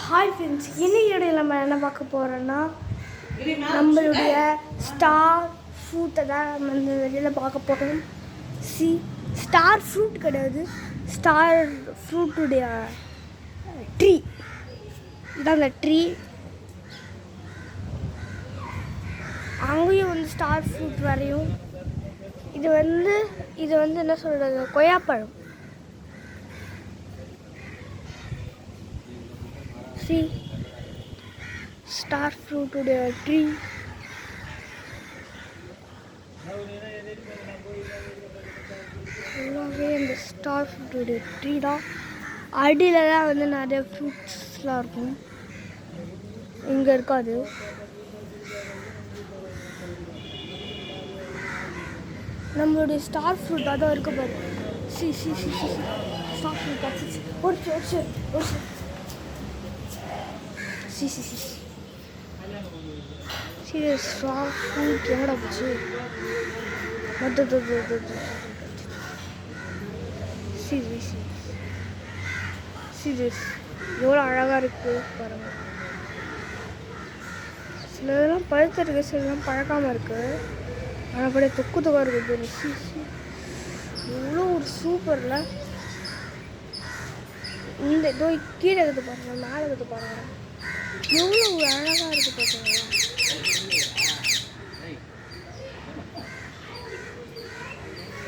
Hi friends, இன்னைக்கு நம்ம என்ன பார்க்க போகிறோன்னா நம்மளுடைய ஸ்டார் ஃப்ரூட்டை தான் நம்ம இந்த வெளியில் பார்க்க போகிறோம். ஸ்டார் ஃப்ரூட் கிடையாது, ஸ்டார் ஃப்ரூட்டுடைய ட்ரீ. இதான் அந்த ட்ரீ. அங்கேயும் வந்து ஸ்டார் ஃப்ரூட் வரையும். இது வந்து என்ன சொல்கிறது, கொய்யாப்பழம். ஸ்டார் ஃப்ரூட்டுடைய ட்ரீ. எல்லாமே இந்த ஸ்டார் ஃப்ரூட்டுடைய ட்ரீ தான். அடியில் தான் வந்து நிறைய ஃப்ரூட்ஸ்லாம் இருக்கும், இங்கே இருக்காது. நம்மளுடைய ஸ்டார் ஃப்ரூட் அதான் இருக்க பாரு. ஸ்டார் ஃப்ரூட் ஆச்சு. ஒரு சீரியஸ் ஸ்டார் ஃப்ரூட் எங்கடா போச்சு? சீரியஸ் எவ்வளோ அழகாக இருக்குது பாருங்க. சிலதெல்லாம் பழுத்திருக்கு, சிலதெல்லாம் பழக்காமல் இருக்குது. ஆனால் அப்படியே தொக்கு இருக்குது. எவ்வளோ ஒரு சூப்பரில் இந்த இதோ கீழே இருக்குது பாருங்கள், மேலே இருக்குது பாருங்கள், எவ்வளோ அழகாக இருக்குது பார்த்தீங்களா?